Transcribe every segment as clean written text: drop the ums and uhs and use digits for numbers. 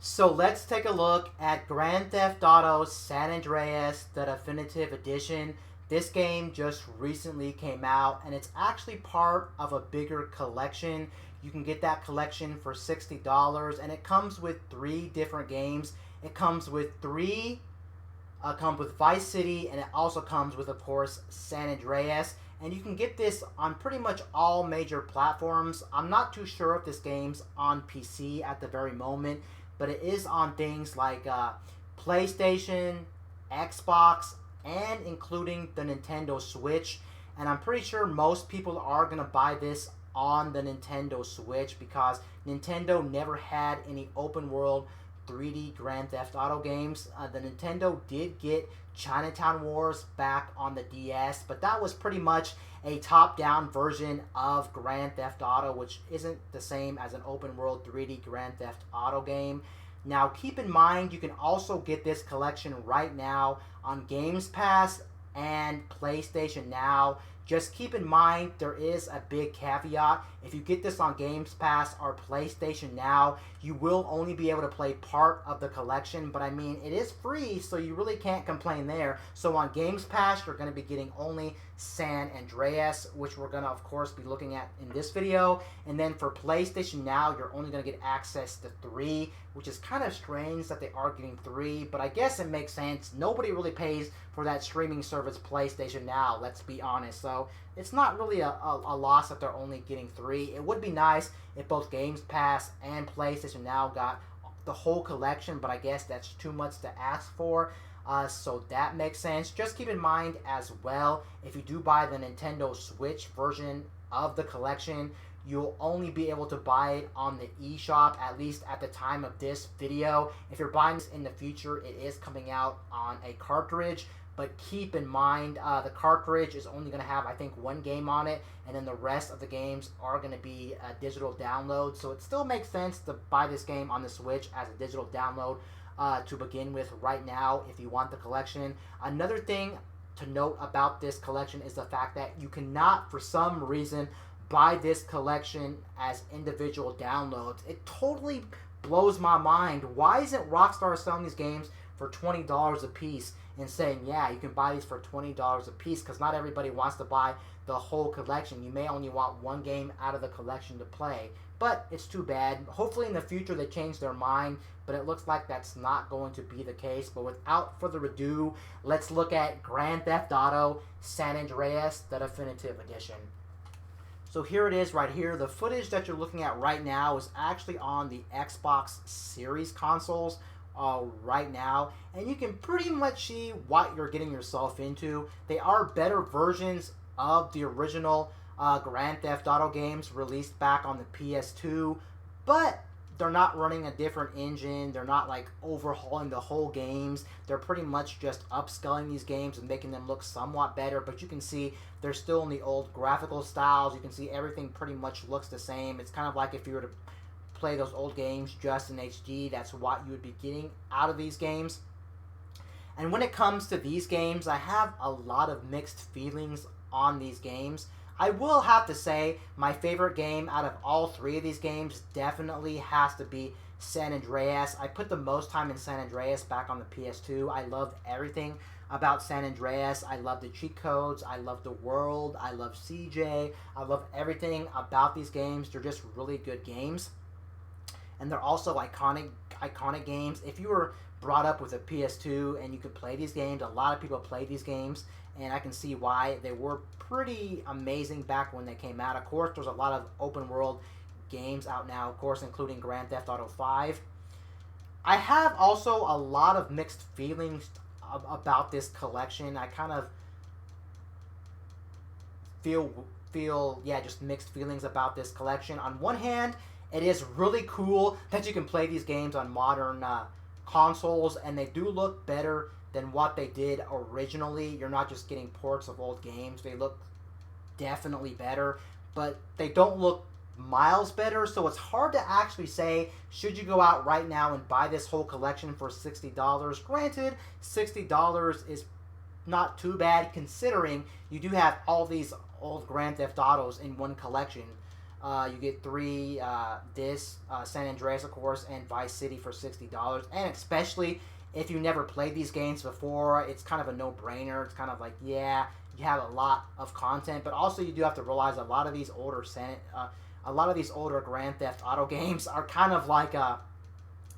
So let's take a look at Grand Theft Auto San Andreas, the Definitive Edition. This game just recently came out, and it's actually part of a bigger collection. You can get that collection for $60, and it comes with three different games. It comes with comes with Vice City, and it also comes with, of course, San Andreas. And you can get this on pretty much all major platforms. I'm not too sure if this game's on PC at the very moment, but it is on things like PlayStation, Xbox, and including the Nintendo Switch. And I'm pretty sure most people are going to buy this on the Nintendo Switch because Nintendo never had any open world 3D Grand Theft Auto games. The Nintendo did get Chinatown Wars back on the DS, but that was pretty much a top-down version of Grand Theft Auto, which isn't the same as an open world 3D Grand Theft Auto game. Now, keep in mind, you can also get this collection right now on Games Pass and PlayStation Now. Just keep in mind, there is a big caveat. If you get this on Games Pass or PlayStation Now, you will only be able to play part of the collection. But I mean, it is free, so you really can't complain there. So on Games Pass, you're going to be getting only San Andreas, which we're going to, of course, be looking at in this video. And then for PlayStation Now, you're only going to get access to 3, which is kind of strange that they are getting 3. But I guess it makes sense. Nobody really pays for that streaming service PlayStation Now, let's be honest. So it's not really a loss that they're only getting 3. It would be nice if both Games Pass and PlayStation Now got the whole collection, but I guess that's too much to ask for. So that makes sense. Just keep in mind as well, if you do buy the Nintendo Switch version of the collection, you'll only be able to buy it on the eShop, at least at the time of this video. If you're buying this in the future, it is coming out on a cartridge. But keep in mind, the cartridge is only going to have, I think, one game on it, and then the rest of the games are going to be digital downloads. So it still makes sense to buy this game on the Switch as a digital download to begin with right now if you want the collection. Another thing to note about this collection is the fact that you cannot, for some reason, buy this collection as individual downloads. It totally blows my mind. Why isn't Rockstar selling these games for $20 a piece and saying, yeah, you can buy these for $20 a piece? Because not everybody wants to buy the whole collection. You may only want one game out of the collection to play, but it's too bad. Hopefully in the future they change their mind, but it looks like that's not going to be the case. But without further ado, let's look at Grand Theft Auto San Andreas, the Definitive Edition. So here it is right here. The footage that you're looking at right now is actually on the Xbox Series consoles right now, and you can pretty much see what you're getting yourself into. They are better versions of the original Grand Theft Auto games released back on the PS2, but they're not running a different engine. They're not like overhauling the whole games. They're pretty much just upscaling these games and making them look somewhat better, but you can see they're still in the old graphical styles. You can see everything pretty much looks the same. It's kind of like if you were to play those old games just in HD, that's what you would be getting out of these games. And when it comes to these games, I have a lot of mixed feelings on these games. I will have to say my favorite game out of all three of these games definitely has to be San Andreas. I put the most time in San Andreas back on the PS2. I loved everything about San Andreas. I love the cheat codes. I love the world. I love CJ. I love everything about these games. They're just really good games. And they're also iconic games. If you were brought up with a PS2 and you could play these games, a lot of people play these games, and I can see why. They were pretty amazing back when they came out. Of course, there's a lot of open world games out now, of course, including Grand Theft Auto 5. I have also a lot of mixed feelings about this collection. I kind of feel just mixed feelings about this collection. On one hand, it is really cool that you can play these games on modern consoles, and they do look better than what they did originally. You're not just getting ports of old games. They look definitely better, but they don't look miles better, so it's hard to actually say, should you go out right now and buy this whole collection for $60? Granted, $60 is not too bad considering you do have all these old Grand Theft Autos in one collection. You get 3 discs, San Andreas, of course, and Vice City for $60. And especially if you never played these games before, it's kind of a no-brainer. It's kind of like, yeah, you have a lot of content, but also you do have to realize a lot of these older Grand Theft Auto games are kind of like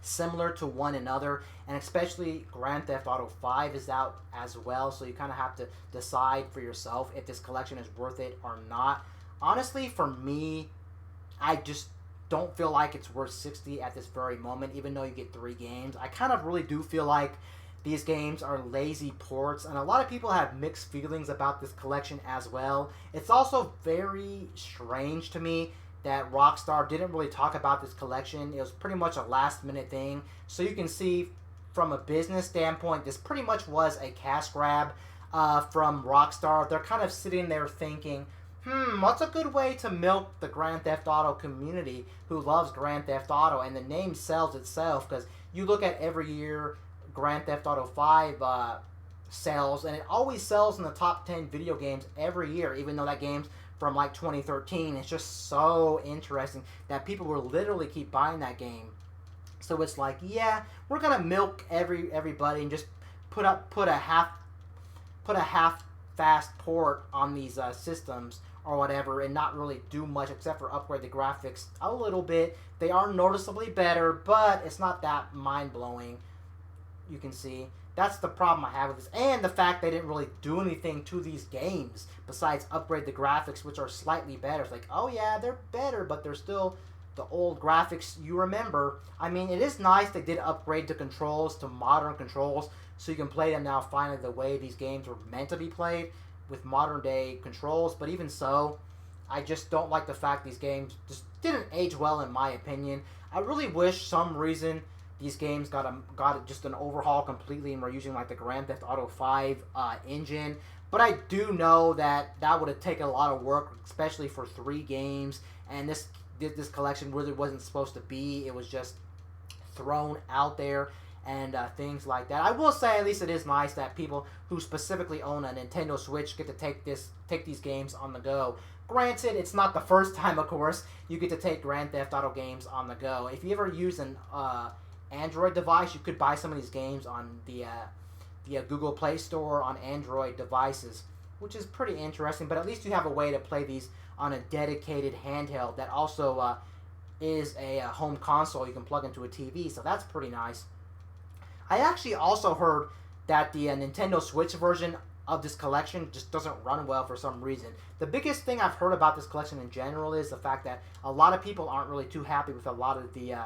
similar to one another, and especially Grand Theft Auto 5 is out as well, so you kind of have to decide for yourself if this collection is worth it or not. Honestly, for me, I just don't feel like it's worth 60 at this very moment, even though you get 3 games. I kind of really do feel like these games are lazy ports, and a lot of people have mixed feelings about this collection as well. It's also very strange to me that Rockstar didn't really talk about this collection. It was pretty much a last minute thing. So you can see from a business standpoint, this pretty much was a cash grab from Rockstar. They're kind of sitting there thinking, what's a good way to milk the Grand Theft Auto community who loves Grand Theft Auto? And the name sells itself, because you look at every year Grand Theft Auto 5 sells, and it always sells in the top 10 video games every year, even though that game's from like 2013. It's just so interesting that people will literally keep buying that game. So it's like, yeah, we're gonna milk everybody and just put a half fast port on these systems or whatever, and not really do much except for upgrade the graphics a little bit. They are noticeably better, but it's not that mind blowing. You can see that's the problem I have with this, and the fact they didn't really do anything to these games besides upgrade the graphics, which are slightly better. It's like, oh yeah, they're better, but they're still the old graphics you remember. I mean, it is nice they did upgrade the controls to modern controls, so you can play them now finally the way these games were meant to be played, with modern day controls. But even so, I just don't like the fact these games just didn't age well, in my opinion. I really wish some reason these games got just an overhaul completely, and we're using like the Grand Theft Auto 5 engine. But I do know that would have taken a lot of work, especially for 3 games. And this collection really wasn't supposed to be. It was just thrown out there, and things like that. I will say, at least it is nice that people who specifically own a Nintendo Switch get to take these games on the go. Granted, it's not the first time, of course, you get to take Grand Theft Auto games on the go. If you ever use an Android device, you could buy some of these games on the Google Play Store on Android devices, which is pretty interesting. But at least you have a way to play these on a dedicated handheld that also is a home console you can plug into a TV, so that's pretty nice. I actually also heard that the Nintendo Switch version of this collection just doesn't run well for some reason. The biggest thing I've heard about this collection in general is the fact that a lot of people aren't really too happy with a lot of the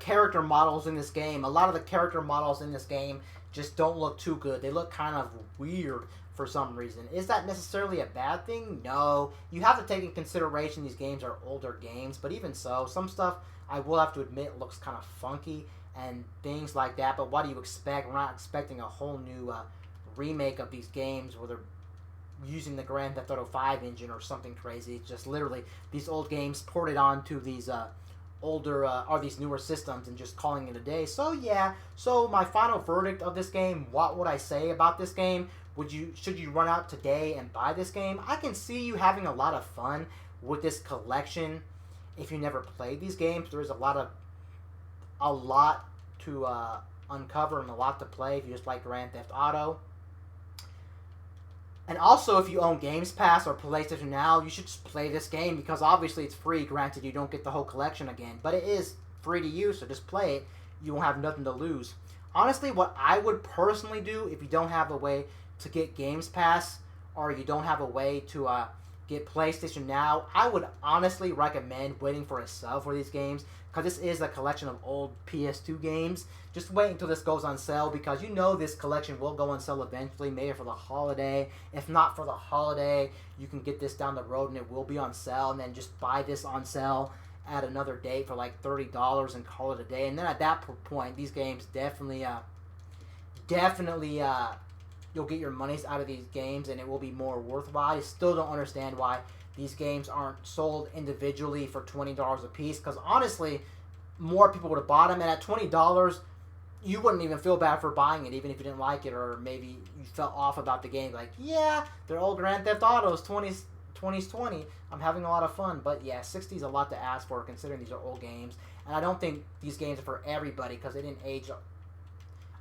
character models in this game. A lot of the character models in this game just don't look too good. They look kind of weird for some reason. Is that necessarily a bad thing? No. You have to take in consideration these games are older games, but even so, some stuff I will have to admit looks kind of funky and things like that. But what do you expect? We're not expecting a whole new remake of these games where they're using the Grand Theft Auto 5 engine or something crazy. It's just literally these old games ported onto these older or these newer systems and just calling it a day. So yeah, so my final verdict of this game, what would I say about this game? Should you run out today and buy this game? I can see you having a lot of fun with this collection if you never played these games. There's a lot to uncover and a lot to play if you just like Grand Theft Auto. And also, if you own Games Pass or PlayStation Now, you should just play this game, because obviously it's free. Granted, you don't get the whole collection again, but it is free to use, so just play it. You won't have nothing to lose. Honestly, what I would personally do if you don't have a way to get Games Pass, or you don't have a way to get PlayStation Now, I would honestly recommend waiting for a sale for these games, because this is a collection of old PS2 games. Just wait until this goes on sale, because you know this collection will go on sale eventually, maybe for the holiday. If not for the holiday, you can get this down the road and it will be on sale, and then just buy this on sale at another date for like $30 and call it a day. And then at that point, these games definitely you'll get your monies out of these games, and it will be more worthwhile. I still don't understand why these games aren't sold individually for $20 a piece, because honestly, more people would have bought them, and at $20, you wouldn't even feel bad for buying it, even if you didn't like it, or maybe you felt off about the game. Like, yeah, they're old Grand Theft Autos, 2020. I'm having a lot of fun, but yeah, 60 is a lot to ask for considering these are old games, and I don't think these games are for everybody because they didn't age.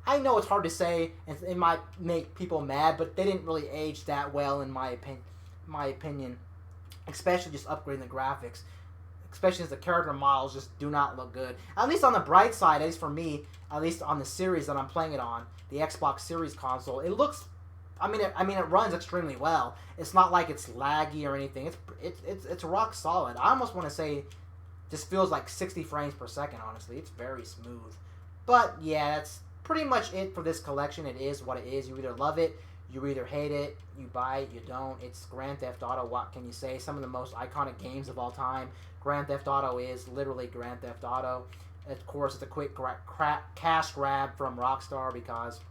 I know it's hard to say, and it might make people mad, but they didn't really age that well in my opinion. Especially just upgrading the graphics, especially since the character models just do not look good. At least on the bright side, at least for me, at least on the series that I'm playing it on, the Xbox Series console, it looks. It runs extremely well. It's not like it's laggy or anything. It's rock solid. I almost want to say, just feels like 60 frames per second. Honestly, it's very smooth. But yeah, that's pretty much it for this collection. It is what it is. You either love it, you either hate it, you buy it, you don't. It's Grand Theft Auto. What can you say? Some of the most iconic games of all time. Grand Theft Auto is literally Grand Theft Auto. Of course, it's a quick cash grab from Rockstar because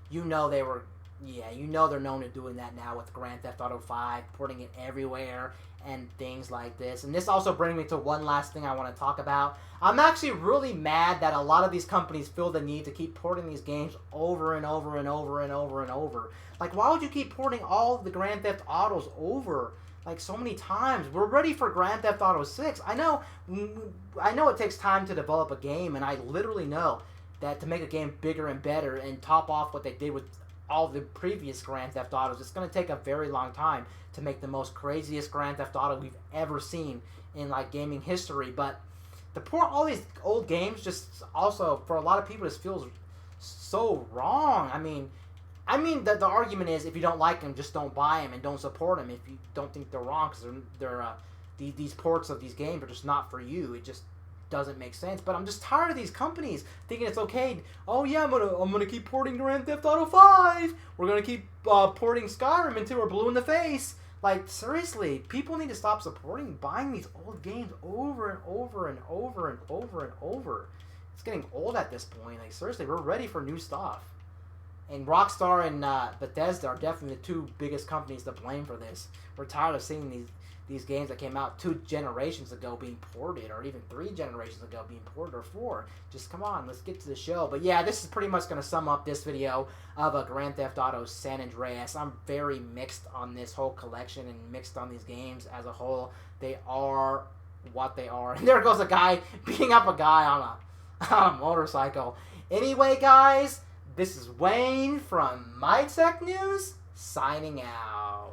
you know they were. Yeah, you know they're known to doing that now with Grand Theft Auto 5, putting it everywhere and things like this. And this also brings me to one last thing I want to talk about. I'm actually really mad that a lot of these companies feel the need to keep porting these games over and over and over and over and over. Like, why would you keep porting all of the Grand Theft Autos over? Like, so many times. We're ready for Grand Theft Auto 6. I know it takes time to develop a game, and I literally know that to make a game bigger and better and top off what they did with all the previous Grand Theft Autos, it's going to take a very long time to make the most craziest Grand Theft Auto we've ever seen in like gaming history. But to port all these old games just also for a lot of people just feels so wrong. I mean the argument is if you don't like them, just don't buy them and don't support them if you don't think they're wrong because these ports of these games are just not for you. It just doesn't make sense. But I'm just tired of these companies thinking it's okay. Oh yeah, I'm gonna keep porting Grand Theft Auto 5. We're gonna keep porting Skyrim until we're blue in the face. Like, seriously, people need to stop buying these old games over and over and over and over and over. It's getting old at this point. Like, seriously, we're ready for new stuff. And Rockstar and Bethesda are definitely the two biggest companies to blame for this. We're tired of seeing these games that came out 2 generations ago being ported, or even 3 generations ago being ported, or 4. Just come on, let's get to the show. But yeah, this is pretty much going to sum up this video of a Grand Theft Auto San Andreas. I'm very mixed on this whole collection and mixed on these games as a whole. They are what they are. And there goes a guy beating up a guy on a motorcycle. Anyway, guys, this is Wayne from My Tech News, signing out.